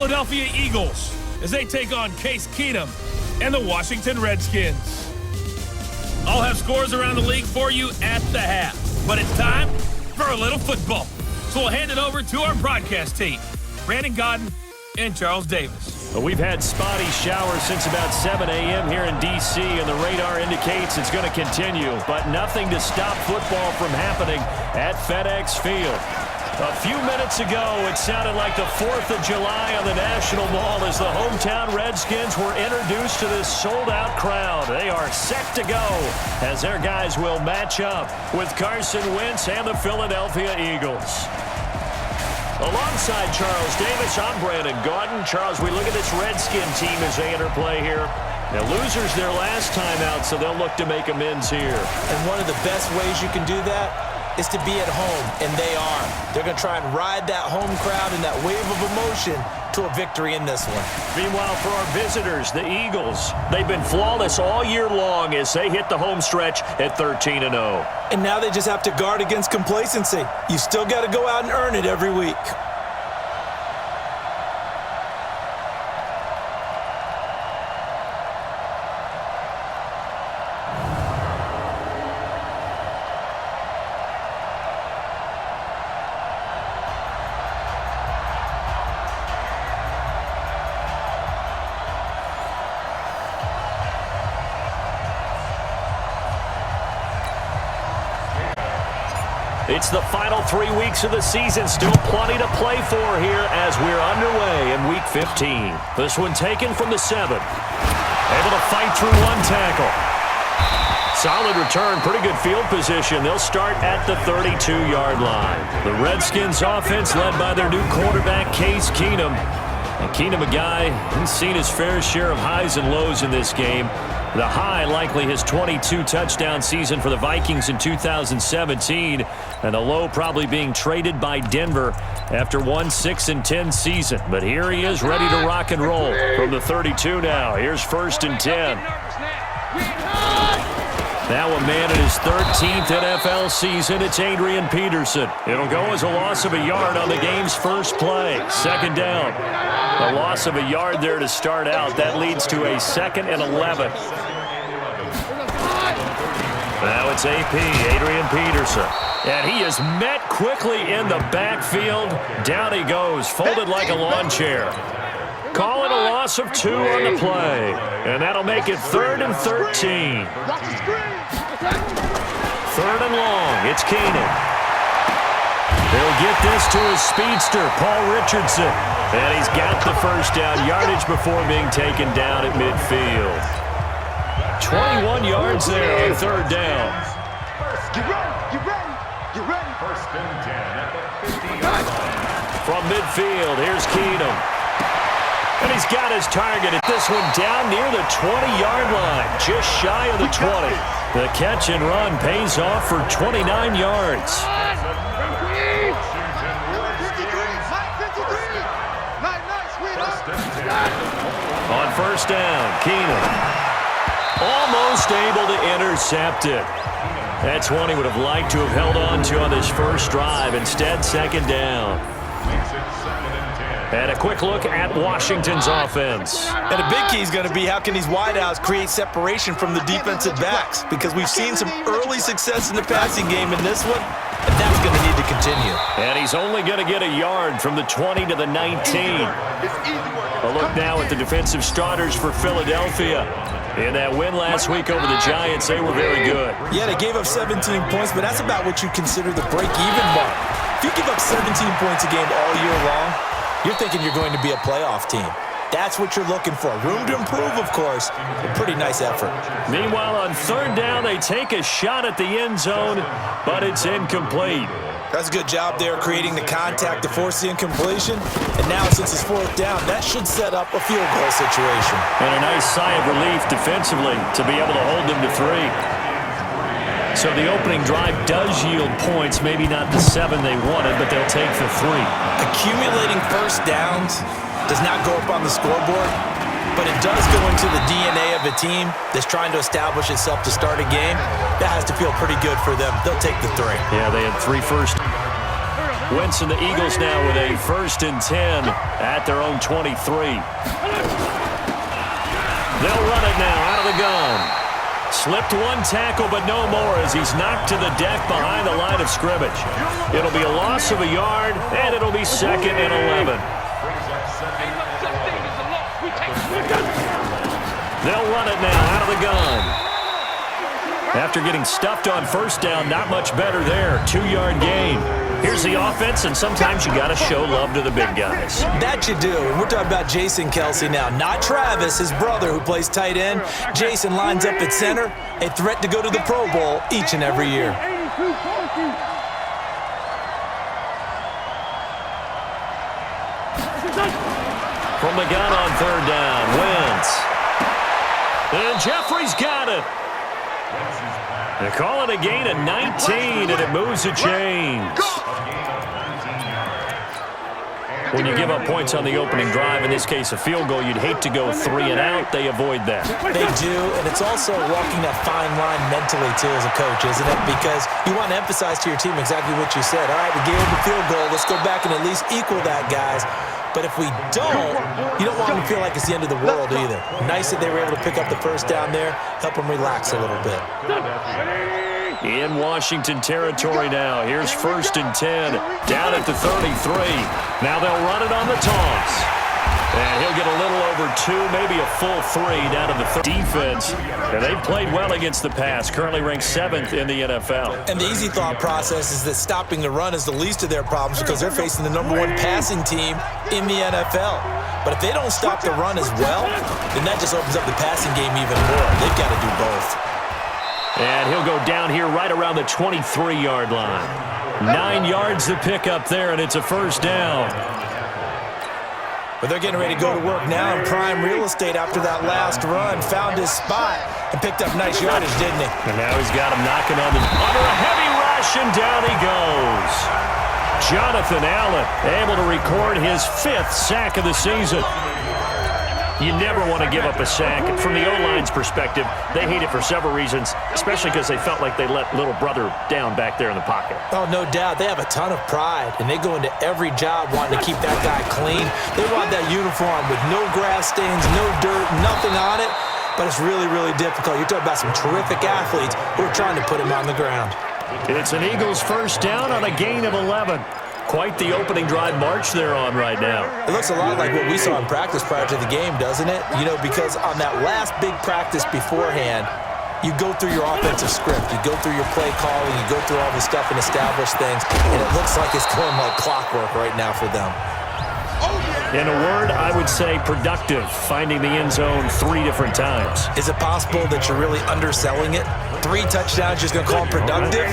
Philadelphia Eagles as they take on Case Keenum and the Washington Redskins. I'll have scores around the league for you at the half, but it's time for a little football. So we'll hand it over to our broadcast team, Brandon Godden and Charles Davis. Well, we've had spotty showers since about 7 a.m. here in D.C., and the radar indicates it's going to continue, but nothing to stop football from happening at FedEx Field. A few minutes ago, it sounded like the 4th of July on the National Mall as the hometown Redskins were introduced to this sold-out crowd. They are set to go as their guys will match up with Carson Wentz and the Philadelphia Eagles. Alongside Charles Davis, I'm Brandon Godden. Charles, we look at this Redskin team as they interplay here. Now, losers their last time out, so they'll look to make amends here. And one of the best ways you can do that is to be at home, and they are. They're going to try and ride that home crowd and that wave of emotion to a victory in this one. Meanwhile, for our visitors, the Eagles, they've been flawless all year long as they hit the home stretch at 13-0. And now they just have to guard against complacency. You still got to go out and earn it every week. It's the final 3 weeks of the season. Still plenty to play for here as we're underway in Week 15. This one taken from the 7. Able to fight through one tackle. Solid return, pretty good field position. They'll start at the 32-yard line. The Redskins offense led by their new quarterback, Case Keenum. And Keenum, a guy who's seen his fair share of highs and lows in this game. The high likely his 22 touchdown season for the Vikings in 2017, and the low probably being traded by Denver after one 6-10 season. But here he is ready to rock and roll from the 32 now. Here's 1st and 10. Now a man in his 13th NFL season, it's Adrian Peterson. It'll go as a loss of a yard on the game's first play. 2nd down. A loss of a yard there to start out. That leads to a 2nd and 11. Now it's AP, Adrian Peterson. And he is met quickly in the backfield. Down he goes, folded like a lawn chair. Calling a loss of 2 on the play. And that'll make it 3rd and 13. 3rd and long, it's Keenum. They'll get this to his speedster, Paul Richardson. And he's got the first down yardage before being taken down at midfield. 21 yards there on 3rd down. Get ready. 1st and 10 at the 50-yard line. From midfield, here's Keenum. And he's got his target at this one down near the 20-yard line, just shy of the 20. The catch and run pays off for 29 yards. On 1st down, Keenum almost able to intercept it. That's one he would have liked to have held on to on this first drive. Instead, 2nd down. And a quick look at Washington's offense. And a big key is going to be how can these wideouts create separation from the defensive backs, because we've seen some early success in the passing game in this one, and that's going to need to continue. And he's only going to get a yard from the 20 to the 19. A look now at the defensive starters for Philadelphia. In that win last week over the Giants, they were very good. Yeah, they gave up 17 points, but that's about what you consider the break-even mark. If you give up 17 points a game all year long, you're thinking you're going to be a playoff team. That's what you're looking for. Room to improve, of course. A pretty nice effort. Meanwhile, on 3rd down, they take a shot at the end zone, but it's incomplete. That's a good job there creating the contact to force the incompletion. And now, since it's 4th down, that should set up a field goal situation. And a nice sigh of relief defensively to be able to hold them to 3. So the opening drive does yield points, maybe not the 7 they wanted, but they'll take the 3. Accumulating 1st downs does not go up on the scoreboard, but it does go into the DNA of a team that's trying to establish itself to start a game. That has to feel pretty good for them. They'll take the 3. Yeah, they had 3 first. Wentz and the Eagles now with a 1st and 10 at their own 23. They'll run it now out of the gun. Slipped one tackle, but no more as he's knocked to the deck behind the line of scrimmage. It'll be a loss of a yard, and it'll be 2nd and 11. They'll run it now out of the gun. After getting stuffed on 1st down, not much better there. 2-yard gain. Here's the offense, and sometimes you got to show love to the big guys. That you do. And we're talking about Jason Kelsey now, not Travis, his brother, who plays tight end. Jason lines up at center, a threat to go to the Pro Bowl each and every year. From the gun on 3rd down, Wentz. And Jeffrey's got it. They call it a gain of 19, and it moves the chains. When you give up points on the opening drive, in this case a field goal, you'd hate to go 3 and out. They avoid that. They do, and it's also walking that fine line mentally, too, as a coach, isn't it? Because you want to emphasize to your team exactly what you said. All right, we gave them the field goal. Let's go back and at least equal that, guys. But if we don't, you don't want them to feel like it's the end of the world either. Nice that they were able to pick up the 1st down there, help them relax a little bit. In Washington territory now. Here's 1st and 10 down at the 33. Now they'll run it on the toss. And he'll get a little over 2, maybe a full 3 down to the defense. And they've played well against the pass, currently ranked 7th in the NFL. And the easy thought process is that stopping the run is the least of their problems because they're facing the #1 passing team in the NFL. But if they don't stop the run as well, then that just opens up the passing game even more. They've got to do both. And he'll go down here right around the 23-yard line. 9 yards to pick up there, and it's a 1st down. But they're getting ready to go to work now in prime real estate after that last run. Found his spot and picked up nice yardage, didn't he? And now he's got him knocking on the under a heavy rush, and down he goes. Jonathan Allen able to record his 5th sack of the season. You never want to give up a sack. And from the O-line's perspective, they hate it for several reasons, especially because they felt like they let little brother down back there in the pocket. Oh, no doubt. They have a ton of pride, and they go into every job wanting to keep that guy clean. They want that uniform with no grass stains, no dirt, nothing on it. But it's really, really difficult. You're talking about some terrific athletes who are trying to put him on the ground. It's an Eagles 1st down on a gain of 11. Quite the opening drive march they're on right now. It looks a lot like what we saw in practice prior to the game, doesn't it? You know, because on that last big practice beforehand, you go through your offensive script. You go through your play calling. You go through all this stuff and establish things. And it looks like it's going like clockwork right now for them. In a word, I would say productive, finding the end zone 3 different times. Is it possible that you're really underselling it? 3 touchdowns, just going to call him productive?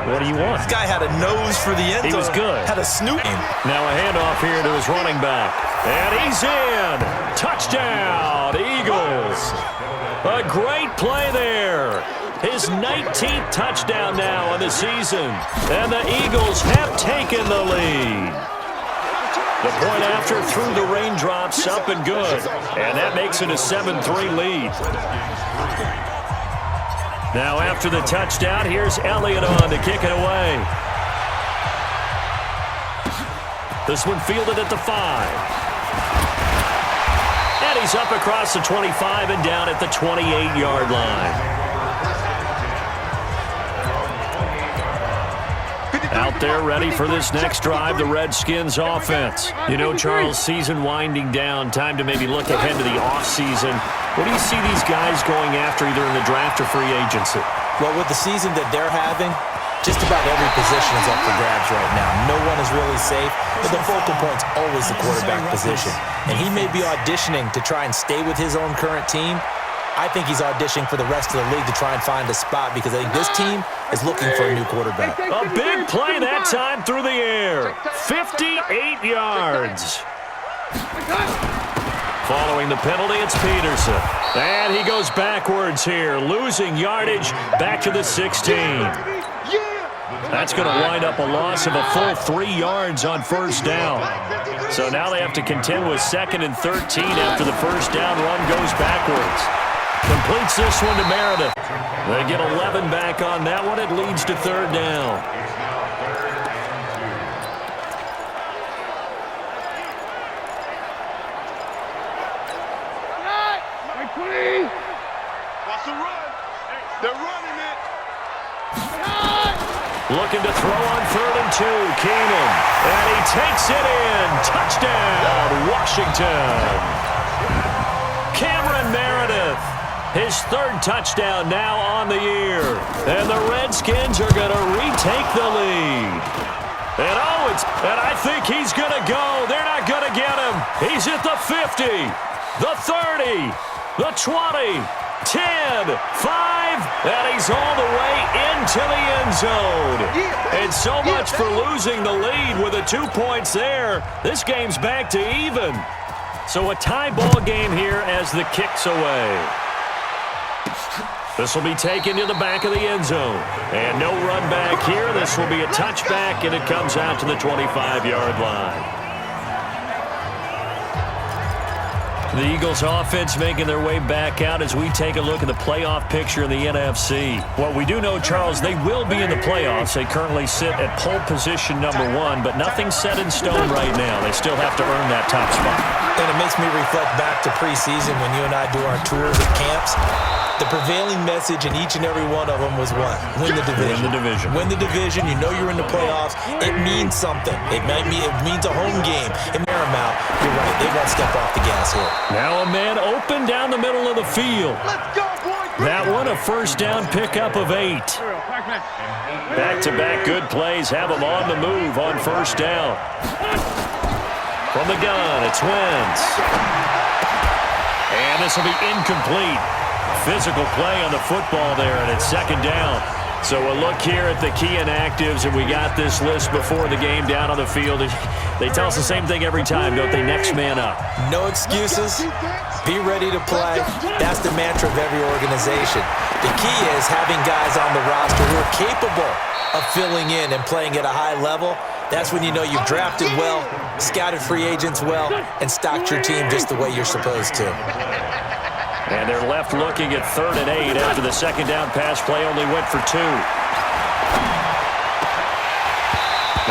What do you want? This guy had a nose for the end zone. He was good. Had a snoot. Now a handoff here to his running back. And he's in. Touchdown, Eagles. A great play there. His 19th touchdown now on the season. And the Eagles have taken the lead. The point after through the raindrops, up and good. And that makes it a 7-3 lead. Now after the touchdown, here's Elliott on to kick it away. This one fielded at the 5. And he's up across the 25 and down at the 28-yard line. Out there ready for this next drive, the Redskins offense. You know, Charles, season winding down, time to maybe look ahead to the offseason. What do you see these guys going after either in the draft or free agency? Well, with the season that they're having, just about every position is up for grabs right now. No one is really safe, but the focal point's always the quarterback position. And he may be auditioning to try and stay with his own current team. I think he's auditioning for the rest of the league to try and find a spot because I think this team is looking for a new quarterback. A big play that time through the air. 58 yards. Following the penalty, it's Peterson. And he goes backwards here, losing yardage back to the 16. That's going to wind up a loss of a full 3 yards on 1st down. So now they have to contend with 2nd and 13 after the 1st down run goes backwards. Completes this one to Meredith. They get 11 back on that one. It leads to 3rd down. Watch the run. They're running it. Looking to throw on 3rd and 2. Keenum. And he takes it in. Touchdown, Washington. Cameron Meredith. His 3rd touchdown now on the year. And the Redskins are going to retake the lead. And I think he's going to go. They're not going to get him. He's at the 50, the 30, the 20, 10, 5, and he's all the way into the end zone. And so much for losing the lead with the 2 points there. This game's back to even. So a tie ball game here as the kick's away. This will be taken to the back of the end zone. And no run back here. This will be a touchback, and it comes out to the 25-yard line. The Eagles offense making their way back out as we take a look at the playoff picture in the NFC. What we do know, Charles, they will be in the playoffs. They currently sit at pole position number 1, but nothing's set in stone right now. They still have to earn that top spot. And it makes me reflect back to preseason when you and I do our tours at camps. The prevailing message in each and every one of them was what? Win the division. Win the division. Win the division. You know you're in the playoffs. It means something. It means a home game. In Paramount, you're right. They won't step off the gas here. Now a man open down the middle of the field. That one a first down pickup of 8. Back-to-back good plays have them on the move on first down. From the gun, it's Wentz. And this will be incomplete. Physical play on the football there, and it's second down. So a look here at the key inactives, and we got this list before the game down on the field. They tell us the same thing every time, don't they? Next man up. No excuses. Be ready to play. That's the mantra of every organization. The key is having guys on the roster who are capable of filling in and playing at a high level. That's when you know you've drafted well, scouted free agents well, and stocked your team just the way you're supposed to. And they're left looking at 3rd and 8 after the second down pass play only went for 2.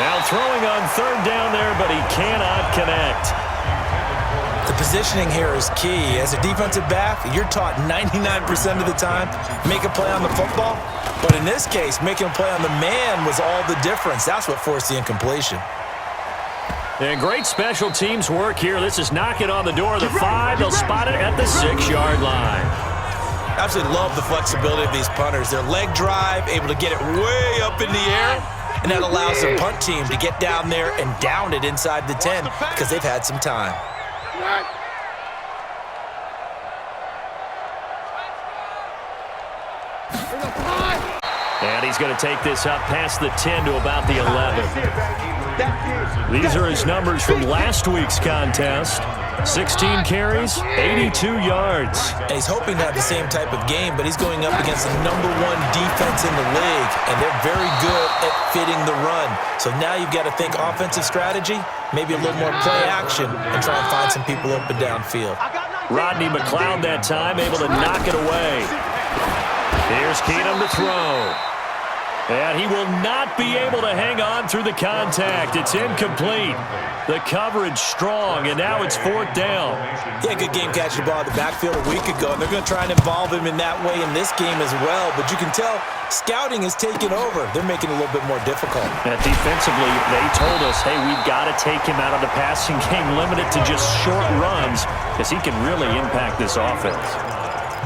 Now throwing on 3rd down there, but he cannot connect. The positioning here is key. As a defensive back, you're taught 99% of the time, make a play on the football. But in this case, making a play on the man was all the difference. That's what forced the incompletion. And great special teams work here. This is knocking on the door of the 5. They'll spot it at the 6-yard line. Absolutely love the flexibility of these punters. Their leg drive, able to get it way up in the air, and that allows the punt team to get down there and down it inside the 10 because they've had some time. And he's going to take this up past the 10 to about the 11. These are his numbers from last week's contest. 16 carries, 82 yards. And he's hoping to have the same type of game, but he's going up against the #1 defense in the league, and they're very good at fitting the run. So now you've got to think offensive strategy, maybe a little more play action, and try and find some people open downfield. Rodney McLeod that time able to knock it away. Here's Keenum to throw. And he will not be able to hang on through the contact. It's incomplete. The coverage strong, and now it's 4th down. Yeah, good game catching the ball in the backfield a week ago, and they're going to try and involve him in that way in this game as well. But you can tell scouting is taking over. They're making it a little bit more difficult. And defensively, they told us, hey, we've got to take him out of the passing game, limit it to just short runs, because he can really impact this offense.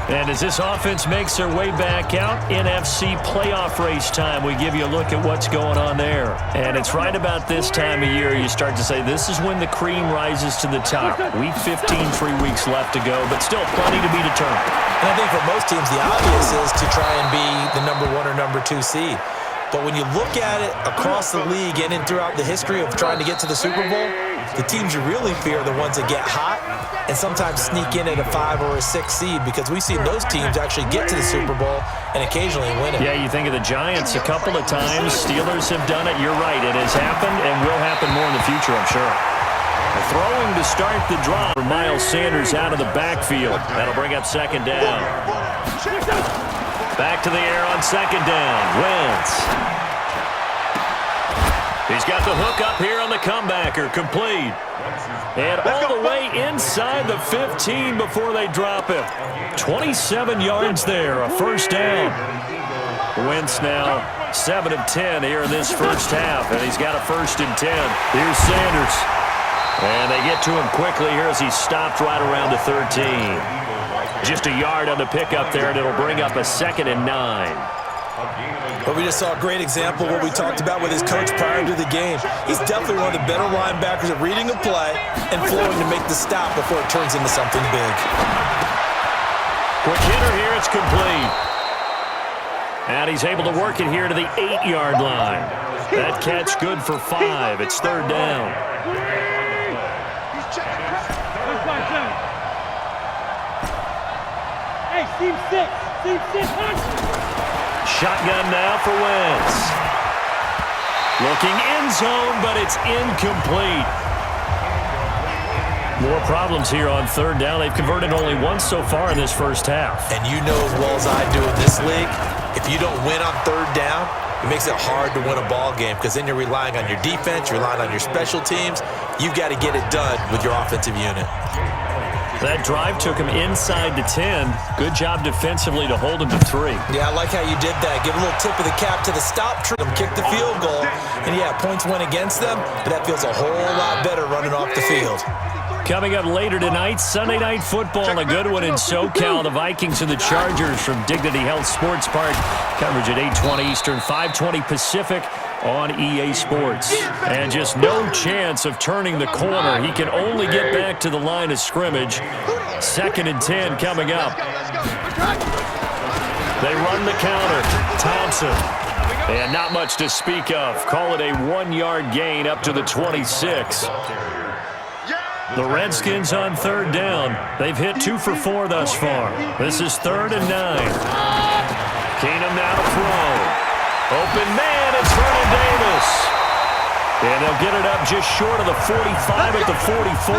And as this offense makes their way back out, NFC playoff race time, we give you a look at what's going on there. And it's right about this time of year you start to say this is when the cream rises to the top. Week 15, 3 weeks left to go, but still plenty to be determined. And I think for most teams, the obvious is to try and be the #1 or #2 seed. But when you look at it across the league and throughout the history of trying to get to the Super Bowl, the teams you really fear are the ones that get hot and sometimes sneak in at a 5 or a 6 seed, because we've seen those teams actually get to the Super Bowl and occasionally win it. Yeah, you think of the Giants a couple of times. Steelers have done it. You're right. It has happened and will happen more in the future, I'm sure. Throwing to start the drive for Miles Sanders out of the backfield. That'll bring up 2nd down. Back to the air on 2nd down. Wentz. He's got the hook up here on the comebacker. Complete. And all the way inside the 15 before they drop it. 27 yards there, a first down. Wentz now 7 of 10 here in this first half, and he's got a 1st and 10. Here's Sanders. And they get to him quickly here as he's stopped right around the 13. Just a yard on the pickup there, and it'll bring up a 2nd and 9. But we just saw a great example of what we talked about with his coach prior to the game. He's definitely one of the better linebackers at reading a play and flowing to make the stop before it turns into something big. Quick hitter here, it's complete. And he's able to work it here to the 8-yard line. That catch good for 5. It's 3rd down. Hey, team 6. Team 6. Shotgun now for Wentz. Looking end zone, but it's incomplete. More problems here on 3rd down. They've converted only once so far in this first half. And you know as well as I do in this league, if you don't win on 3rd down, it makes it hard to win a ball game because then you're relying on your defense, you're relying on your special teams. You've got to get it done with your offensive unit. That drive took him inside the 10. Good job defensively to hold him to 3. Yeah, I like how you did that. Give a little tip of the cap to the stop trim, kick the field goal. And yeah, points went against them, but that feels a whole lot better running off the field. Coming up later tonight, Sunday Night Football, a good one in SoCal. The Vikings and the Chargers from Dignity Health Sports Park. Coverage at 8:20 Eastern, 5:20 Pacific on EA Sports. And just no chance of turning the corner. He can only get back to the line of scrimmage. 2nd and 10 coming up. They run the counter. Thompson. And not much to speak of. Call it a 1-yard gain up to the 26. The Redskins on 3rd down. They've hit 2 for 4 thus far. This is 3rd and 9. Keenum now to throw. Open man, it's Vernon Davis. And they'll get it up just short of the 45 at the 44.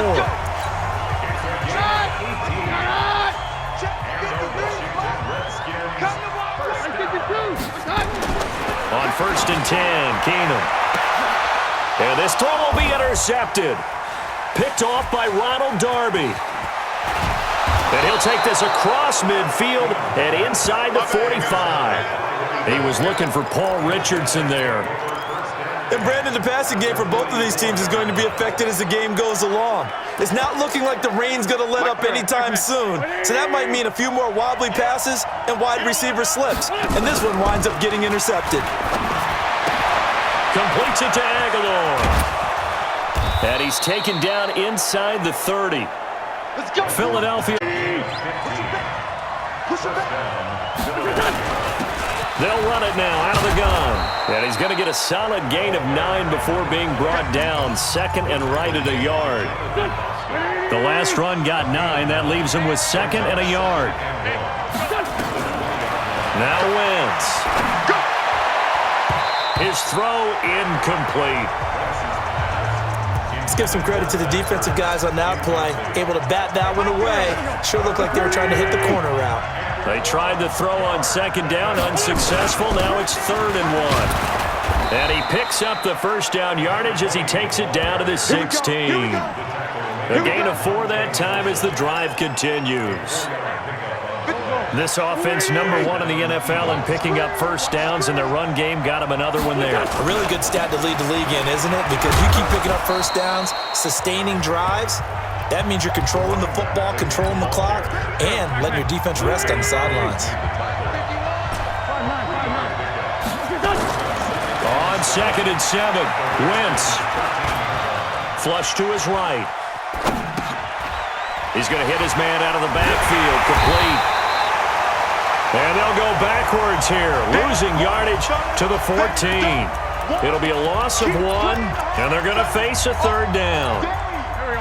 On 1st and 10, Keenum. And this throw will be intercepted. Picked off by Ronald Darby. And he'll take this across midfield and inside the 45. He was looking for Paul Richardson there. And Brandon, the passing game for both of these teams is going to be affected as the game goes along. It's not looking like the rain's going to let up anytime soon. So that might mean a few more wobbly passes and wide receiver slips. And this one winds up getting intercepted. Completes it to Aguilar. And he's taken down inside the 30. Let's go. Philadelphia. Push it back. They'll run it now out of the gun. And he's going to get a solid gain of 9 before being brought down. 2nd and right at a yard. The last run got 9. That leaves him with 2nd and a yard. Now Wentz. His throw incomplete. Let's give some credit to the defensive guys on that play. Able to bat that one away. Sure looked like they were trying to hit the corner route. They tried the throw on 2nd down, unsuccessful. Now it's 3rd and 1. And he picks up the first down yardage as he takes it down to the 16. A gain of 4 that time as the drive continues. This offense, number 1 in the NFL in picking up first downs, and their run game got him another one there. A really good stat to lead the league in, isn't it? Because you keep picking up first downs, sustaining drives. That means you're controlling the football, controlling the clock, and letting your defense rest on the sidelines. On 2nd and 7, Wentz. Flush to his right. He's going to hit his man out of the backfield, complete. And they'll go backwards here, losing yardage to the 14. It'll be a loss of 1, and they're going to face a 3rd down.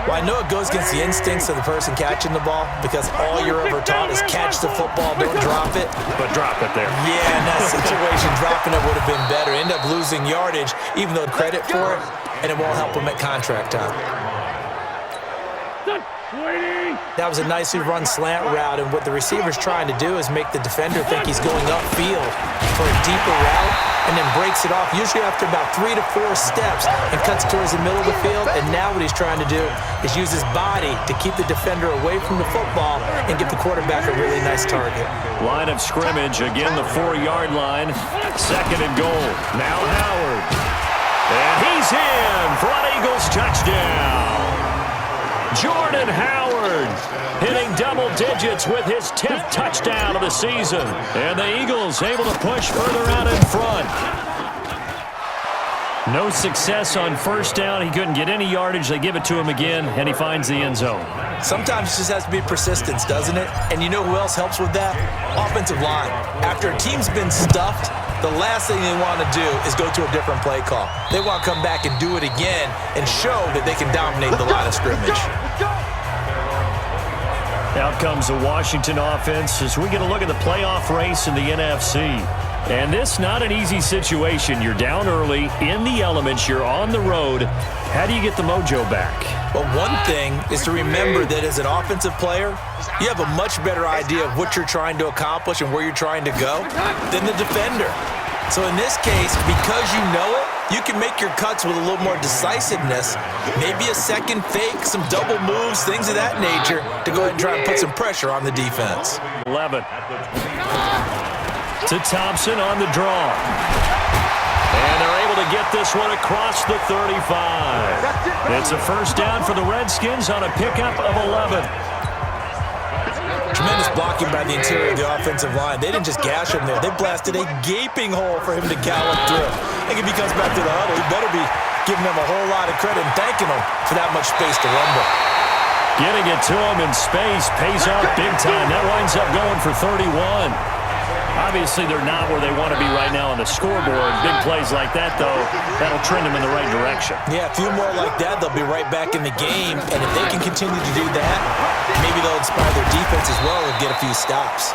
Well, I know it goes against the instincts of the person catching the ball because all you're ever taught is catch the football, don't drop it. But drop it there. Yeah, in that situation, dropping it would have been better. End up losing yardage, even though credit for it, and it won't help them at contract time. Waiting. That was a nicely run slant route, and what the receiver's trying to do is make the defender think he's going upfield for a deeper route, and then breaks it off, usually after about 3 to 4 steps, and cuts towards the middle of the field. And now what he's trying to do is use his body to keep the defender away from the football and give the quarterback a really nice target. Line of scrimmage, again the 4-yard line. 2nd and goal. Now Howard. And he's in for an Eagles touchdown. Jordan Howard hitting double digits with his 10th touchdown of the season. And the Eagles able to push further out in front. No success on first down. He couldn't get any yardage. They give it to him again, and he finds the end zone. Sometimes it just has to be persistence, doesn't it? And you know who else helps with that? Offensive line. After a team's been stuffed, the last thing they want to do is go to a different play call. They want to come back and do it again and show that they can dominate the line of scrimmage. Out comes the Washington offense as we get a look at the playoff race in the NFC. And this not an easy situation. You're down early, in the elements, you're on the road. How do you get the mojo back? Well, one thing is to remember that as an offensive player, you have a much better idea of what you're trying to accomplish and where you're trying to go than the defender. So in this case, because you know it, you can make your cuts with a little more decisiveness, maybe a second fake, some double moves, things of that nature, to go ahead and try and put some pressure on the defense. 11. To Thompson on the draw. And they're able to get this one across the 35. It's a first down for the Redskins on a pickup of 11. Tremendous blocking by the interior of the offensive line. They didn't just gash him there. They blasted a gaping hole for him to gallop through. I think if he comes back to the huddle, he better be giving them a whole lot of credit and thanking them for that much space to rumble. Getting it to him in space pays off big time. That winds up going for 31. Obviously, they're not where they want to be right now on the scoreboard. Big plays like that, though, that'll trend them in the right direction. Yeah, a few more like that, they'll be right back in the game. And if they can continue to do that, maybe they'll inspire their defense as well and get a few stops.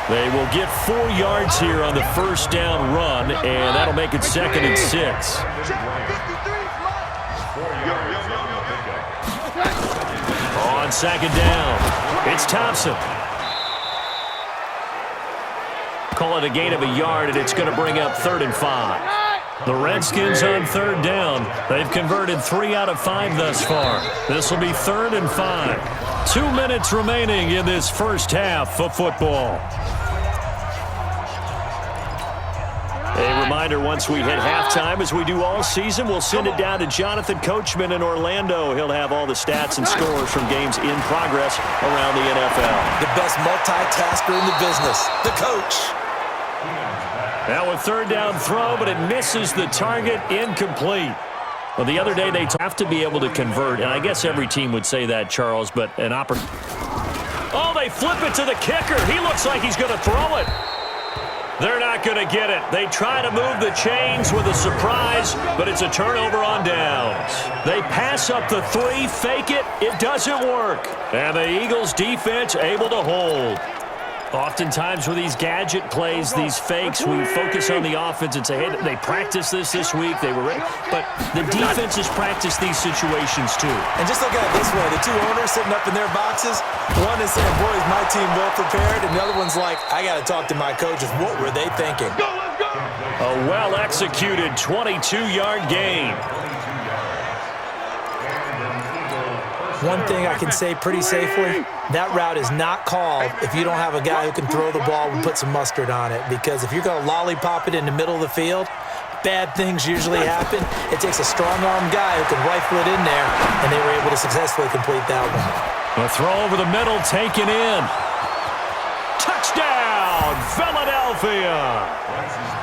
They will get 4 yards here on the first down run, and that'll make it 2nd and 6. On 2nd down, it's Thompson. Call it a gain of a yard, and it's going to bring up 3rd and 5. The Redskins on 3rd down. They've converted 3 out of 5 thus far. This will be 3rd and 5. 2 minutes remaining in this first half of football. A reminder, once we hit halftime, as we do all season, we'll send it down to Jonathan Coachman in Orlando. He'll have all the stats and scores from games in progress around the NFL. The best multitasker in the business, the coach. Now a 3rd down throw, but it misses the target, incomplete. Well, the other day they have to be able to convert, and I guess every team would say that, Charles, but an opportunity. Oh, they flip it to the kicker. He looks like he's going to throw it. They're not going to get it. They try to move the chains with a surprise, but it's a turnover on downs. They pass up the 3, fake it. It doesn't work. And the Eagles defense able to hold. Oftentimes with these gadget plays, these fakes, we focus on the offense and say, hey, they practiced this week. They were ready. But the defense has practiced these situations too. And just look at it this way. The 2 owners sitting up in their boxes, one is saying, boy, is my team well prepared, and the other one's like, I got to talk to my coaches. What were they thinking? A well-executed 22-yard gain. One thing I can say pretty safely, that route is not called if you don't have a guy who can throw the ball and put some mustard on it. Because if you're going to lollipop it in the middle of the field, bad things usually happen. It takes a strong-arm guy who can rifle it in there, and they were able to successfully complete that one. A throw over the middle, taken in. Touchdown, Philadelphia!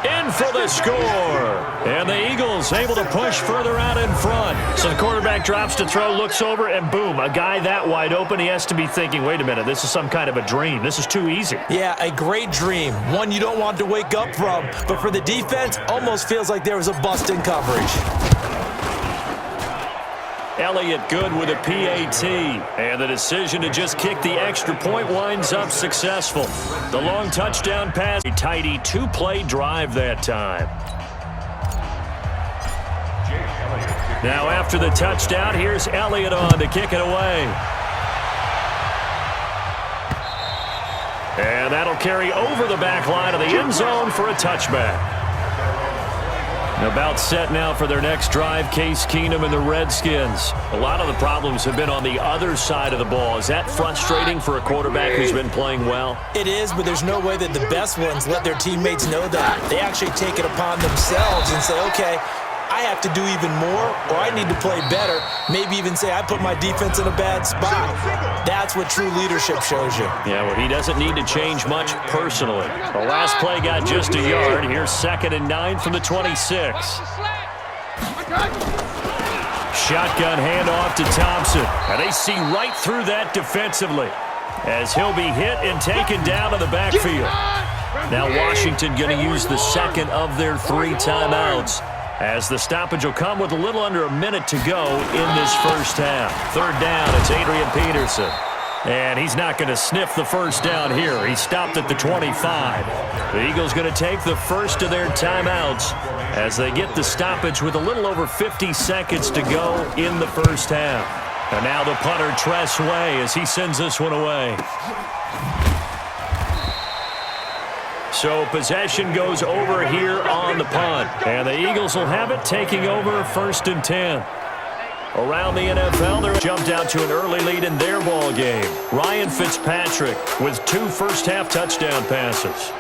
In for the score. And the Eagles able to push further out in front. So the quarterback drops to throw, looks over, and boom, a guy that wide open, he has to be thinking, wait a minute, this is some kind of a dream. This is too easy. Yeah, a great dream. One you don't want to wake up from. But for the defense, almost feels like there was a bust in coverage. Elliott good with a PAT, and the decision to just kick the extra point winds up successful. The long touchdown pass, a tidy 2-play drive that time. Now after the touchdown, here's Elliott on to kick it away. And that'll carry over the back line of the end zone for a touchback. About set now for their next drive, Case Keenum and the Redskins. A lot of the problems have been on the other side of the ball. Is that frustrating for a quarterback who's been playing well? It is, but there's no way that the best ones let their teammates know that. They actually take it upon themselves and say, okay, I have to do even more, or I need to play better. Maybe even say I put my defense in a bad spot. That's what true leadership shows you. Yeah, well, he doesn't need to change much personally. The last play got just a yard. Here's 2nd and 9 from the 26. Shotgun handoff to Thompson. And they see right through that defensively as he'll be hit and taken down to the backfield. Now Washington going to use the second of their 3 timeouts, as the stoppage will come with a little under a minute to go in this first half. 3rd down, it's Adrian Peterson. And he's not going to sniff the first down here. He stopped at the 25. The Eagles going to take the first of their timeouts as they get the stoppage with a little over 50 seconds to go in the first half. And now the punter, Tress Way, as he sends this one away. So possession goes over here on the punt. And the Eagles will have it, taking over 1st and 10. Around the NFL, they're jumped out to an early lead in their ball game. Ryan Fitzpatrick with 2 first-half touchdown passes.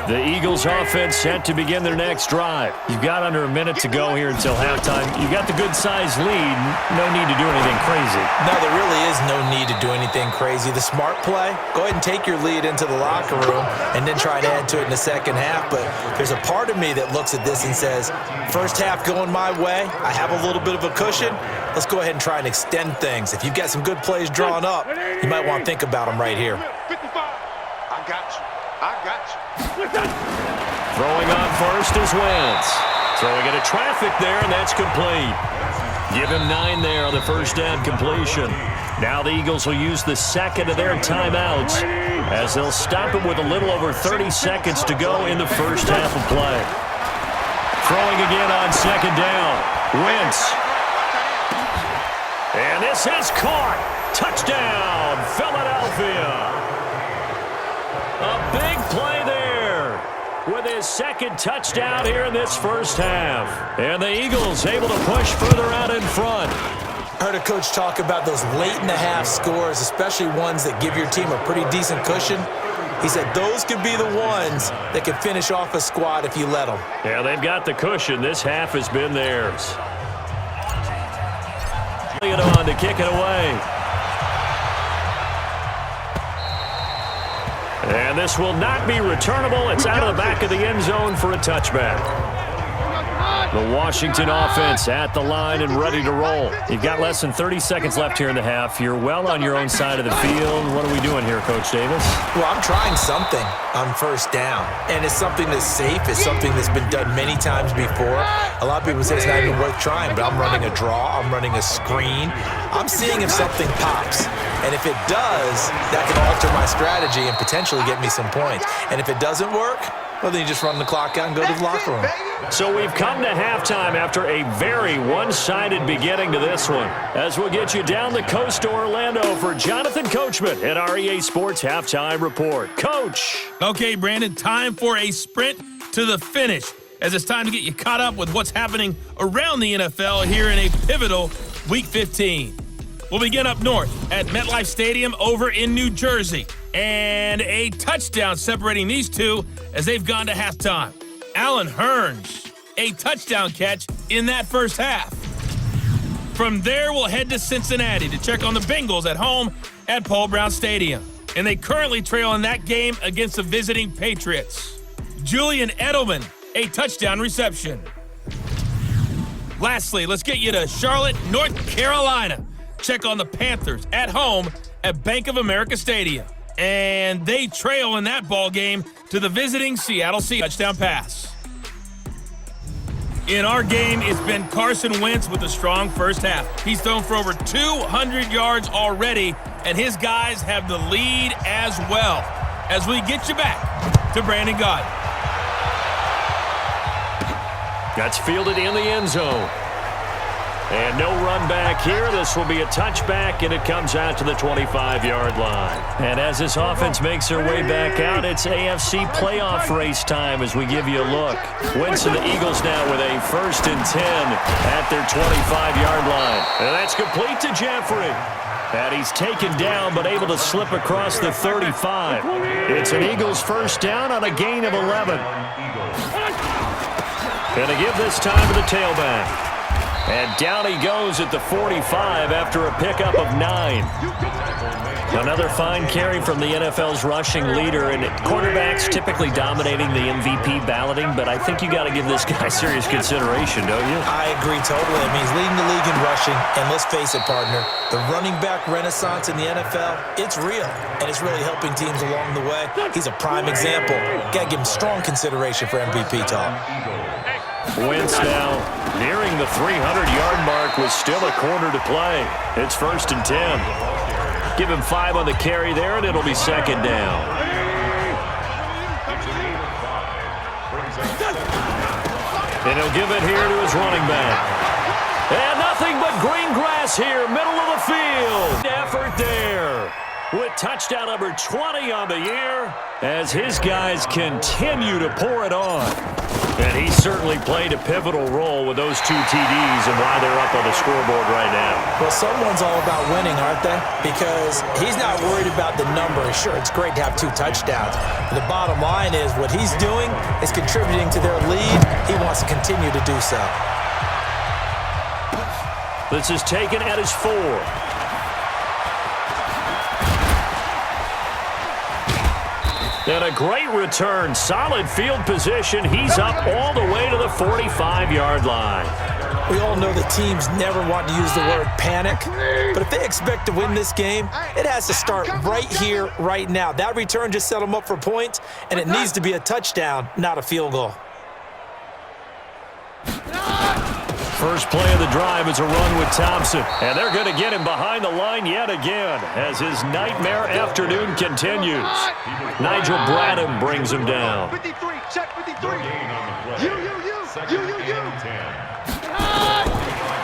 The Eagles offense set to begin their next drive. You've got under a minute to go here until halftime. You've got the good-sized lead. No need to do anything crazy. No, there really is no need to do anything crazy. The smart play, go ahead and take your lead into the locker room and then try to add to it in the second half. But there's a part of me that looks at this and says, first half going my way. I have a little bit of a cushion. Let's go ahead and try and extend things. If you've got some good plays drawn up, you might want to think about them right here. 55. I got you. I got you. Throwing on first is Wentz. Throwing into traffic there, and that's complete. Give him 9 there on the first down completion. Now the Eagles will use the second of their timeouts as they'll stop him with a little over 30 seconds to go in the first half of play. Throwing again on 2nd down. Wentz. And this is caught. Touchdown, Philadelphia. A big play there with his 2nd touchdown here in this first half. And the Eagles able to push further out in front. I heard a coach talk about those late-in-the-half scores, especially ones that give your team a pretty decent cushion. He said those could be the ones that could finish off a squad if you let them. Yeah, they've got the cushion. This half has been theirs. On to kick it away. And this will not be returnable. It's out of the back of the end zone for a touchback. The Washington offense at the line and ready to roll. You've got less than 30 seconds left here in the half. You're well on your own side of the field. What are we doing here, Coach Davis? Well, I'm trying something on first down. And it's something that's safe. It's something that's been done many times before. A lot of people say it's not even worth trying, but I'm running a draw. I'm running a screen. I'm seeing if something pops. And if it does, that can alter my strategy and potentially get me some points. And if it doesn't work, well, then you just run the clock out and go to the locker room. So we've come to halftime after a very one-sided beginning to this one. As we'll get you down the coast to Orlando for Jonathan Coachman at our EA Sports Halftime Report. Coach. Okay, Brandon, time for a sprint to the finish, as it's time to get you caught up with what's happening around the NFL here in a pivotal Week 15. We'll begin up north at MetLife Stadium over in New Jersey. And a touchdown separating these two as they've gone to halftime. Allen Hurns, a touchdown catch in that first half. From there, we'll head to Cincinnati to check on the Bengals at home at Paul Brown Stadium. And they currently trail in that game against the visiting Patriots. Julian Edelman, a touchdown reception. Lastly, let's get you to Charlotte, North Carolina. Check on the Panthers at home at Bank of America Stadium. And they trail in that ball game to the visiting Seattle Seahawks touchdown pass. In our game, it's been Carson Wentz with a strong first half. He's thrown for over 200 yards already, and his guys have the lead as well. As we get you back to Brandon Gaudin. That's fielded in the end zone. And no run back here. This will be a touchback, and it comes out to the 25-yard line. And as this offense makes their way back out, it's AFC playoff race time as we give you a look. Winston, the Eagles now with a 1st and 10 at their 25-yard line. And that's complete to Jeffrey. And he's taken down but able to slip across the 35. It's an Eagles first down on a gain of 11. And to give this time to the tailback. And down he goes at the 45 after a pickup of 9. Another fine carry from the NFL's rushing leader, and quarterbacks typically dominating the MVP balloting, but I think you got to give this guy serious consideration, don't you? I agree totally. I mean, he's leading the league in rushing, and let's face it, partner, the running back renaissance in the NFL, it's real, and it's really helping teams along the way. He's a prime example. Got to give him strong consideration for MVP talk. Wentz now nearing the 300-yard mark with still a quarter to play. It's 1st and 10. Give him 5 on the carry there, and it'll be 2nd down. And he'll give it here to his running back. And nothing but green grass here, middle of the field. Effort there with touchdown number 20 on the year as his guys continue to pour it on. And he certainly played a pivotal role with those 2 TDs and why they're up on the scoreboard right now. Well, someone's all about winning, aren't they? Because he's not worried about the number. Sure, it's great to have 2 touchdowns. But the bottom line is what he's doing is contributing to their lead. He wants to continue to do so. This is taken at his 4. And a great return. Solid field position. He's up all the way to the 45-yard line. We all know that teams never want to use the word panic, but if they expect to win this game, it has to start right here, right now. That return just set them up for points, and it needs to be a touchdown, not a field goal. First play of the drive is a run with Thompson. And they're going to get him behind the line yet again as his nightmare afternoon continues. Nigel Bradham brings him down. 53, check 53. You.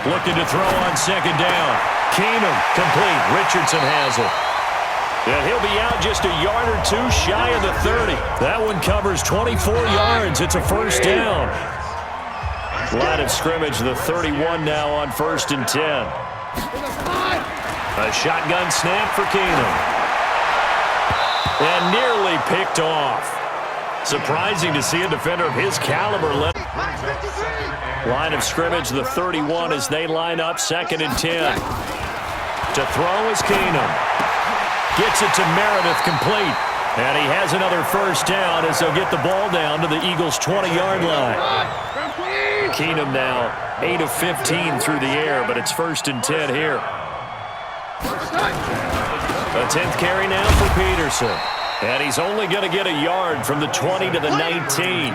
Looking to throw on 2nd down. Keenum complete. Richardson has it. And he'll be out just a yard or 2 shy of the 30. That one covers 24 yards. It's a 1st down. Line of scrimmage, the 31 now on 1st and 10. A shotgun snap for Keenum. And nearly picked off. Surprising to see a defender of his caliber. Line of scrimmage, the 31 as they line up 2nd and 10. To throw is Keenum. Gets it to Meredith complete. And he has another 1st down as they'll get the ball down to the Eagles' 20-yard line. Keenum now 8 of 15 through the air, but it's 1st and 10 here. A 10th carry now for Peterson. And he's only going to get a yard from the 20 to the 19.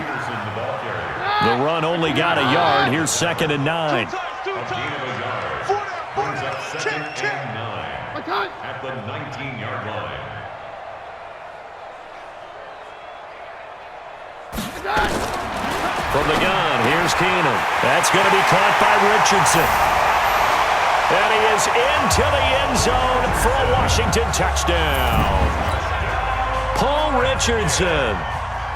The run only got a yard. Here's 2nd and 9. At the 19-yard line. From the gun, here's Keenum. That's going to be caught by Richardson. And he is into the end zone for a Washington touchdown. Paul Richardson,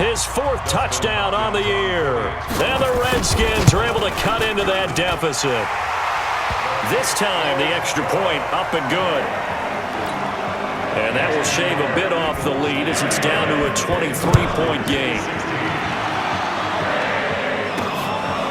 his 4th touchdown on the year. And the Redskins are able to cut into that deficit. This time, the extra point up and good. And that will shave a bit off the lead as it's down to a 23-point game.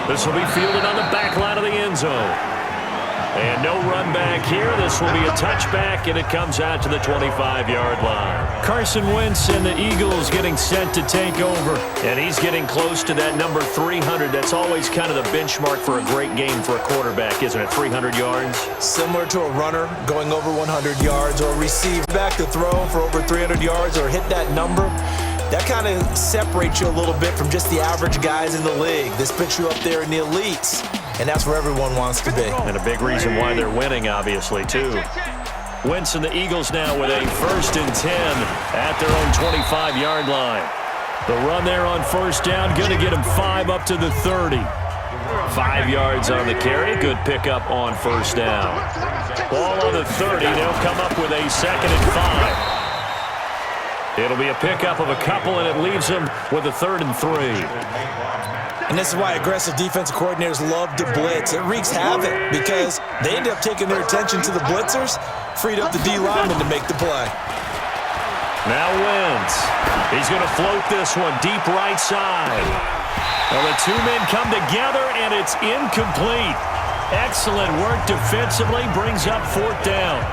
This will be fielded on the back line of the end zone. And no run back here. This will be a touchback, and it comes out to the 25-yard line. Carson Wentz and the Eagles getting set to take over. And he's getting close to that number 300. That's always kind of the benchmark for a great game for a quarterback, isn't it? 300 yards? Similar to a runner going over 100 yards or receive back to throw for over 300 yards or hit that number. That kind of separates you a little bit from just the average guys in the league. This puts you up there in the elites, and that's where everyone wants to be. And a big reason why they're winning, obviously, too. Wentz and the Eagles now with a 1st and 10 at their own 25-yard line. The run there on 1st down, going to get him 5 up to the 30. 5 yards on the carry. Good pickup on first down. Ball on the 30. They'll come up with a 2nd and 5. It'll be a pickup of a couple, and it leaves them with a 3rd and 3. And this is why aggressive defensive coordinators love to blitz. It wreaks havoc because they end up taking their attention to the blitzers, freed up the D lineman to make the play. Now Wentz. He's going to float this one deep right side. Well, the two men come together, and it's incomplete. Excellent work defensively, brings up 4th down.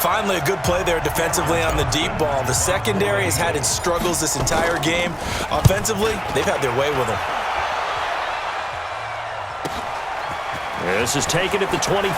Finally, a good play there defensively on the deep ball. The secondary has had its struggles this entire game. Offensively, they've had their way with them. This is taken at the 23.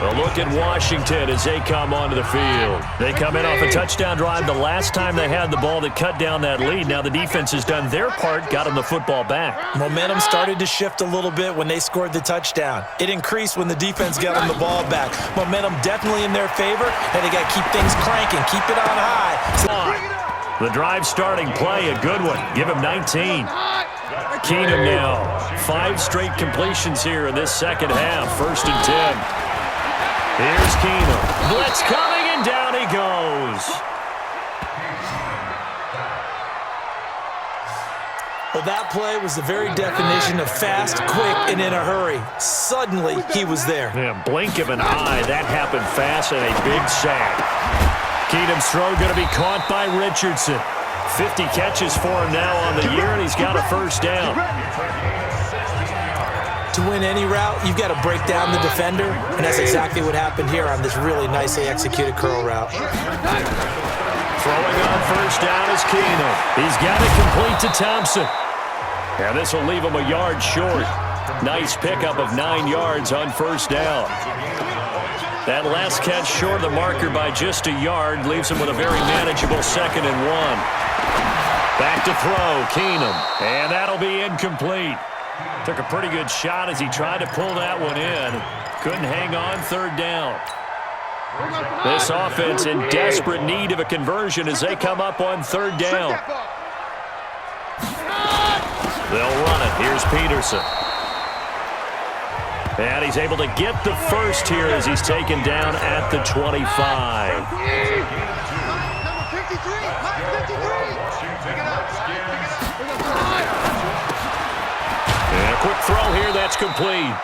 A look at Washington as they come onto the field. They come in off a touchdown drive the last time they had the ball that cut down that lead. Now the defense has done their part, got them the football back. Momentum started to shift a little bit when they scored the touchdown. It increased when the defense got them the ball back. Momentum definitely in their favor, and they got to keep things cranking, keep it on high. The drive starting play, a good one. Give him 19. Keenum now. 5 straight completions here in this second half. 1st and 10. Here's Keenum. Blitz coming, and down he goes. Well, that play was the very definition of fast, quick, and in a hurry. Suddenly, he was there. Yeah, blink of an eye. That happened fast, and a big sack. Keenum's throw going to be caught by Richardson. 50 catches for him now on the year, and he's got a 1st down. To win any route, you've got to break down the defender, and that's exactly what happened here on this really nicely executed curl route. Throwing on 1st down is Keenum. He's got it complete to Thompson. And this will leave him a yard short. Nice pickup of 9 yards on 1st down. That last catch short of the marker by just a yard leaves him with a very manageable 2nd and 1. Back to throw, Keenum. And that'll be incomplete. Took a pretty good shot as he tried to pull that one in. Couldn't hang on 3rd down. This offense in desperate need of a conversion as they come up on 3rd down. They'll run it. Here's Peterson. And he's able to get the first here as he's taken down at the 25. And a quick throw here, that's complete.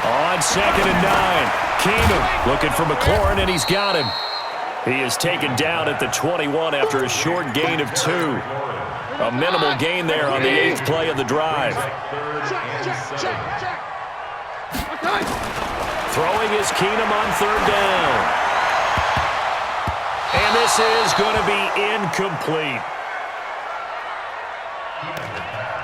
On 2nd and 9. Keenum looking for McLaurin, and he's got him. He is taken down at the 21 after a short gain of 2. A minimal gain there on the 8th play of the drive. Throwing is Keenum on 3rd down. And this is going to be incomplete.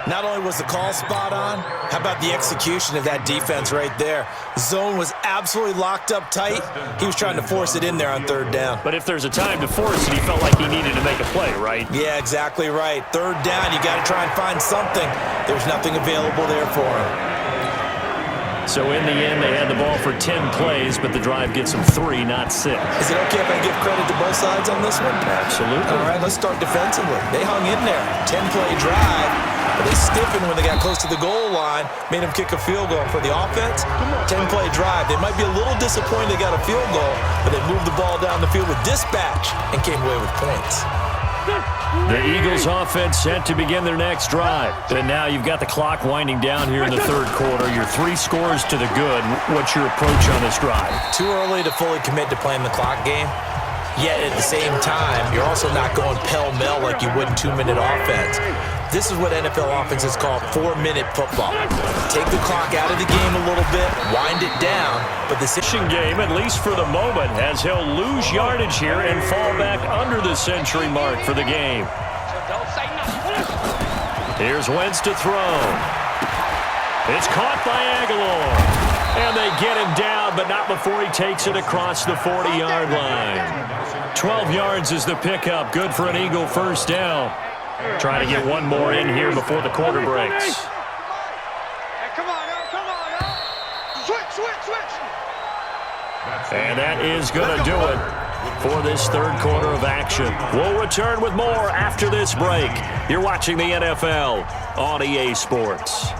Not only was the call spot on, how about the execution of that defense right there? Zone was absolutely locked up tight. He was trying to force it in there on 3rd down. But if there's a time to force it, he felt like he needed to make a play, right? Yeah, exactly right. 3rd down, you got to try and find something. There's nothing available there for him. So in the end, they had the ball for 10 plays, but the drive gets them 3, not 6. Is it okay if I give credit to both sides on this one? Absolutely. All right, let's start defensively. They hung in there. 10-play drive. But they stiffened when they got close to the goal line, made them kick a field goal. For the offense, 10-play drive. They might be a little disappointed they got a field goal, but they moved the ball down the field with dispatch and came away with points. The Eagles offense set to begin their next drive. And now you've got the clock winding down here in the 3rd quarter. Your 3 scores to the good. What's your approach on this drive? Too early to fully commit to playing the clock game. Yet at the same time, you're also not going pell-mell like you would in 2-minute offense. This is what NFL offenses call 4-minute football. Take the clock out of the game a little bit, wind it down, but the Fishing game, at least for the moment, as he'll lose yardage here and fall back under the century mark for the game. Here's Wentz to throw. It's caught by Aguilar. And they get him down, but not before he takes it across the 40-yard line. 12 yards is the pickup. Good for an Eagle 1st down. Trying to get one more in here before the quarter breaks. And that is going to do it for this third quarter of action. We'll return with more after this break. You're watching the NFL on EA Sports.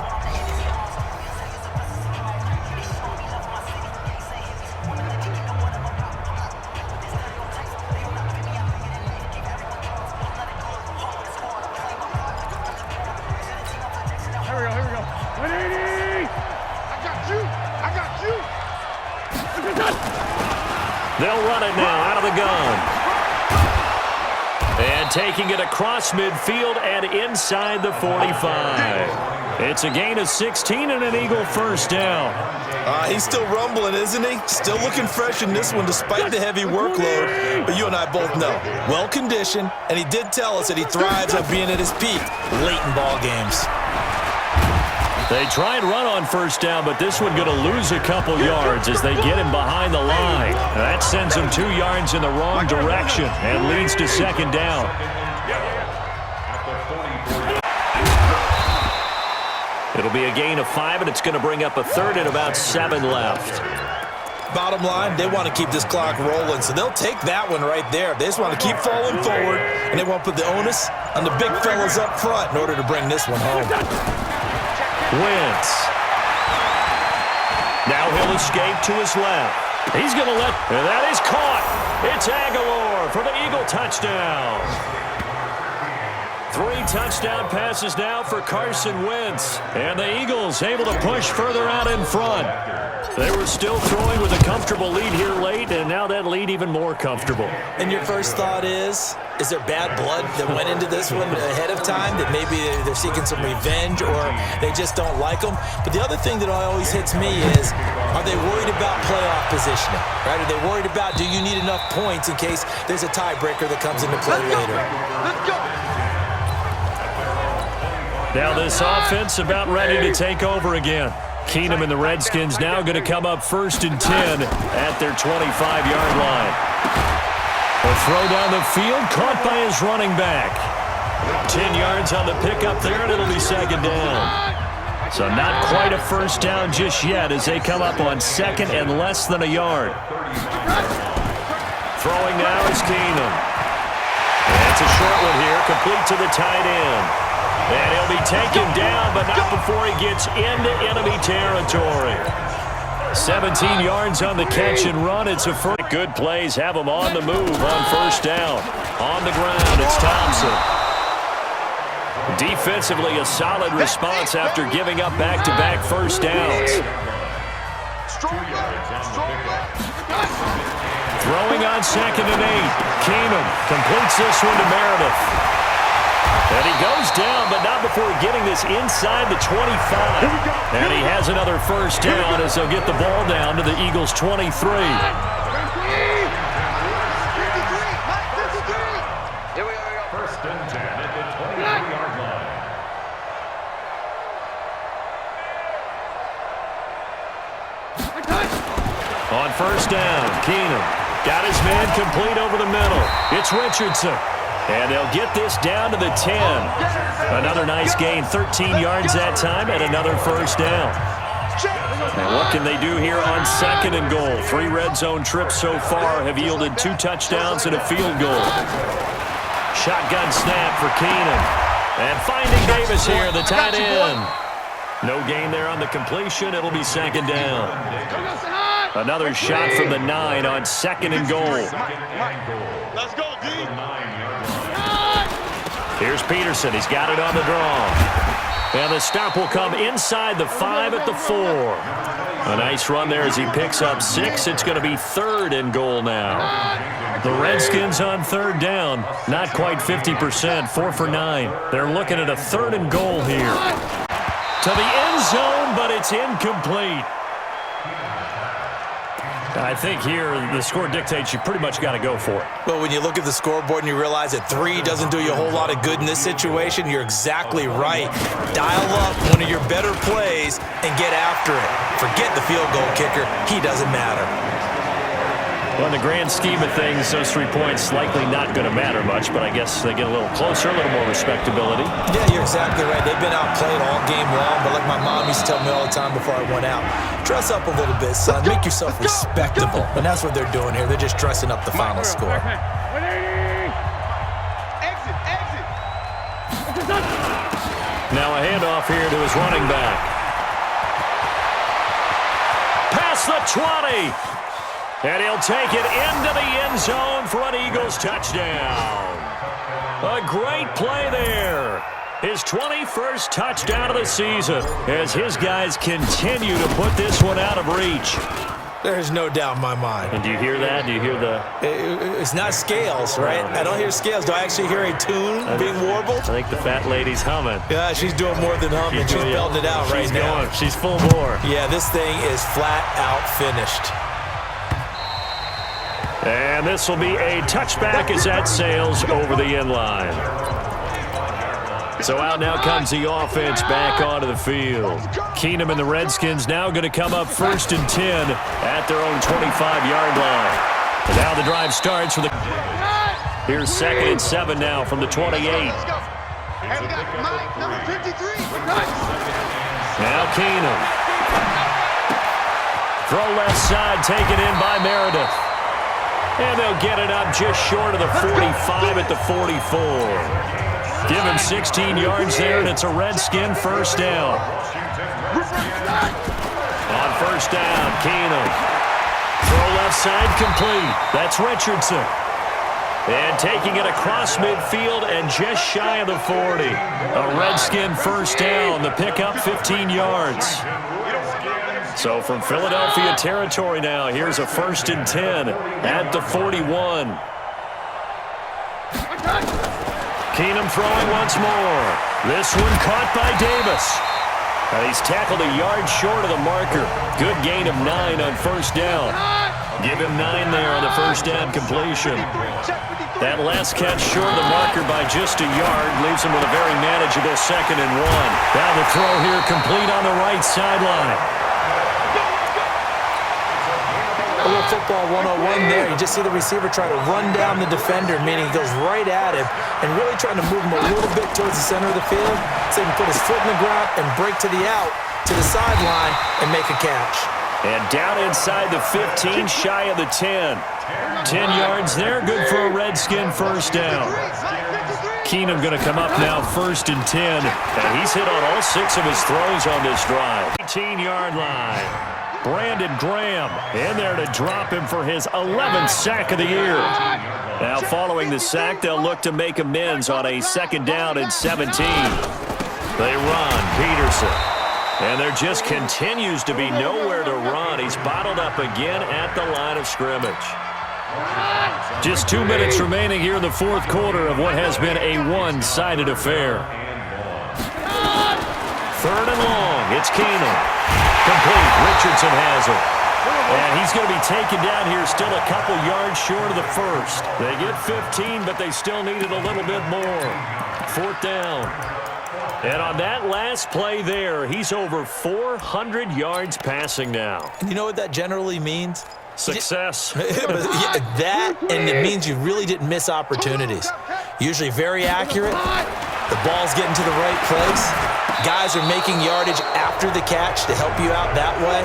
They'll run it now out of the gun. And taking it across midfield and inside the 45. It's a gain of 16 and an Eagle first down. He's still rumbling, isn't he? Still looking fresh in this one despite the heavy workload. But you and I both know, well-conditioned, and he did tell us that he thrives on being at his peak late in ball games. They try and run on first down, but this one going to lose a couple yards as they get him behind the line. That sends him 2 yards in the wrong direction and leads to second down. It'll be a gain of 5, and it's going to bring up a third and about 7 left. Bottom line, they want to keep this clock rolling, so they'll take that one right there. They just want to keep falling forward, and they want to put the onus on the big fellas up front in order to bring this one home. Wentz. Now he'll escape to his left. He's going to and that is caught. It's Aguilar for the Eagle touchdown. 3 touchdown passes now for Carson Wentz. And the Eagles able to push further out in front. They were still throwing with a comfortable lead here late, and now that lead even more comfortable. And your first thought is there bad blood that went into this one ahead of time, that maybe they're seeking some revenge or they just don't like them? But the other thing that always hits me is, are they worried about playoff positioning? Right? Are they worried about, do you need enough points in case there's a tiebreaker that comes into play later? Let's go. Now this offense about ready to take over again. Keenum and the Redskins now going to come up 1st and 10 at their 25-yard line. A throw down the field, caught by his running back. 10 yards on the pickup there, and it'll be second down. So not quite a first down just yet as they come up on 2nd and less than a yard. Throwing now is Keenum. And it's a short one here, complete to the tight end. And he'll be taken down, but not before he gets into enemy territory. 17 yards on the catch and run. It's a first. Good plays have him on the move on first down. On the ground, it's Thompson. Defensively, a solid response after giving up back-to-back first downs. Throwing on 2nd and 8. Keenum completes this one to Meredith. And he goes down, but not before getting this inside the 25. And he has another first down as they'll get the ball down to the Eagles' 23. Here we go. 1st and 10 at the 23-yard line. On first down, Keenum got his man complete over the middle. It's Richardson. And they'll get this down to the 10. Another nice gain, 13 yards that time, and another first down. And what can they do here on 2nd and goal? 3 red zone trips so far have yielded 2 touchdowns and a field goal. Shotgun snap for Keenum. And finding Davis here, the tight end. No gain there on the completion. It'll be second down. Another shot from the 9 on 2nd and goal. Let's go, D. Here's Peterson. He's got it on the draw. And the stop will come inside the 5 at the 4. A nice run there as he picks up 6. It's going to be 3rd and goal now. The Redskins on 3rd down. Not quite 50%. 4 for 9. They're looking at a 3rd and goal here. To the end zone, but it's incomplete. I think here the score dictates you pretty much got to go for it. But when you look at the scoreboard and you realize that 3 doesn't do you a whole lot of good in this situation, you're exactly right. Dial up one of your better plays and get after it. Forget the field goal kicker. He doesn't matter. Well, in the grand scheme of things, those 3 points likely not going to matter much, but I guess they get a little closer, a little more respectability. Yeah, you're exactly right. They've been outplayed all game long, but like my mom used to tell me all the time before I went out, dress up a little bit, son. Make yourself respectable. And that's what they're doing here. They're just dressing up the final score. Now a handoff here to his running back. Past the 20. And he'll take it into the end zone for an Eagles touchdown. A great play there. His 21st touchdown of the season as his guys continue to put this one out of reach. There's no doubt in my mind. And do you hear that? Do you hear the... It's not scales, right? I don't hear scales. Do I actually hear a tune being warbled? I think the fat lady's humming. Yeah, she's doing more than humming. She's belting it out right now. She's full bore. Yeah, this thing is flat out finished. And this will be a touchback as that sails over the end line. So out now comes the offense back onto the field. Keenum and the Redskins now going to come up 1st and 10 at their own 25-yard line. And now the drive starts with here's 2nd and 7 now from the 28. Now Keenum. Throw left side taken in by Meredith. And they'll get it up just short of the 45 at the 44. Give him 16 yards there, and it's a Redskin first down. On first down, Keenum. Throw left side complete. That's Richardson. And taking it across midfield and just shy of the 40. A Redskin first down. The pickup 15 yards. So from Philadelphia territory now, here's a 1st and 10 at the 41. Keenum throwing once more. This one caught by Davis. And he's tackled a yard short of the marker. Good gain of 9 on first down. Give him 9 there on the first down completion. That last catch short of the marker by just a yard leaves him with a very manageable 2nd and 1. Now the throw here complete on the right sideline. A little football 101 there. You just see the receiver try to run down the defender, meaning he goes right at him and really trying to move him a little bit towards the center of the field so he can put his foot in the ground and break to the out, to the sideline, and make a catch. And down inside the 15, shy of the 10. 10 yards there, good for a Redskin first down. Keenum going to come up now 1st and 10. And he's hit on all 6 of his throws on this drive. 18-yard line. Brandon Graham in there to drop him for his 11th sack of the year. Now following the sack, they'll look to make amends on a 2nd down and 17. They run, Peterson. And there just continues to be nowhere to run. He's bottled up again at the line of scrimmage. Just 2 minutes remaining here in the 4th quarter of what has been a one-sided affair. 3rd and long, it's Keenum. Complete. Richardson has it. And he's going to be taken down here still a couple yards short of the 1st. They get 15, but they still needed a little bit more. 4th down. And on that last play there, he's over 400 yards passing now. And you know what that generally means? Success. That, and it means you really didn't miss opportunities. Usually very accurate. The ball's getting to the right place. Guys are making yardage after the catch to help you out that way.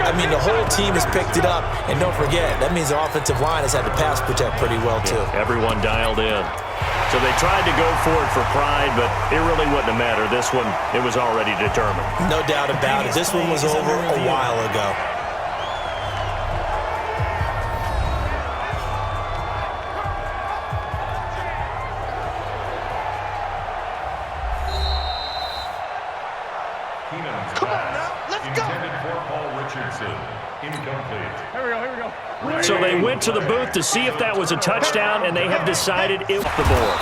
I mean, the whole team has picked it up. And don't forget, that means the offensive line has had to pass protect pretty well, too. Everyone dialed in. So they tried to go for it for pride, but it really wouldn't have mattered. This one, it was already determined. No doubt about it. This one was over a while ago. So they went to the booth to see if that was a touchdown, and they have decided it was the board.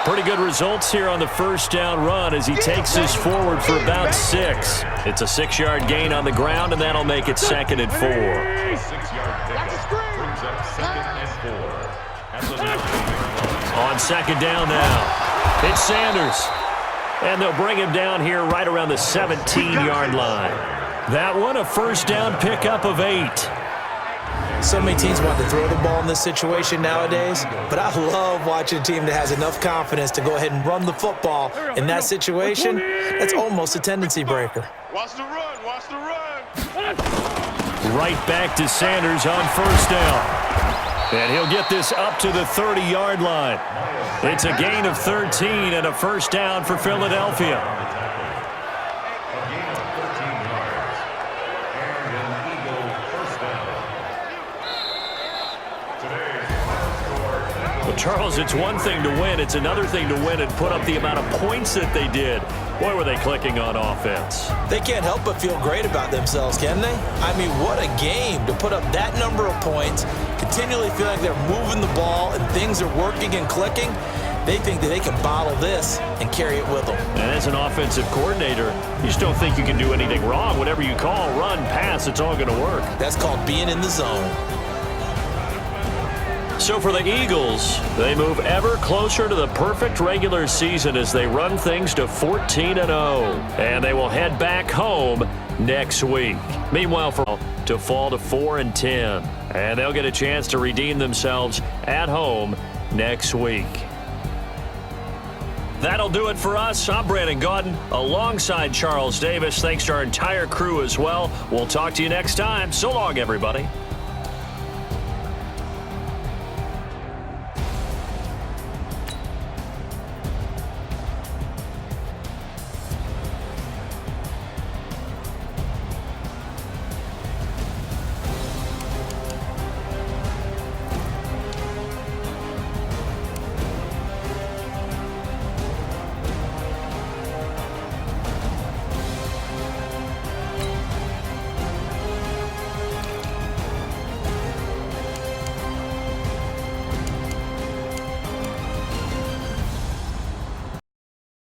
Pretty good results here on the first down run as he takes this forward for about 6. It's a 6-yard gain on the ground, and that'll make it 2nd and 4. 6-yard pickup brings up 2nd and 4. On 2nd down now, it's Sanders. And they'll bring him down here right around the 17-yard line. That one, a first down pickup of 8. So many teams want to throw the ball in this situation nowadays, but I love watching a team that has enough confidence to go ahead and run the football. In that situation, that's almost a tendency breaker. Watch the run. Watch the run. Right back to Sanders on first down. And he'll get this up to the 30-yard line. It's a gain of 13 and a first down for Philadelphia. Well, Charles, it's one thing to win. It's another thing to win and put up the amount of points that they did. Boy, were they clicking on offense. They can't help but feel great about themselves, can they? I mean, what a game to put up that number of points, continually feel like they're moving the ball and things are working and clicking. They think that they can bottle this and carry it with them. And as an offensive coordinator, you just don't think you can do anything wrong. Whatever you call, run, pass, it's all going to work. That's called being in the zone. So for the Eagles, they move ever closer to the perfect regular season as they run things to 14-0. And they will head back home next week. Meanwhile, to fall to 4-10. And they'll get a chance to redeem themselves at home next week. That'll do it for us. I'm Brandon Gaudin alongside Charles Davis. Thanks to our entire crew as well. We'll talk to you next time. So long, everybody.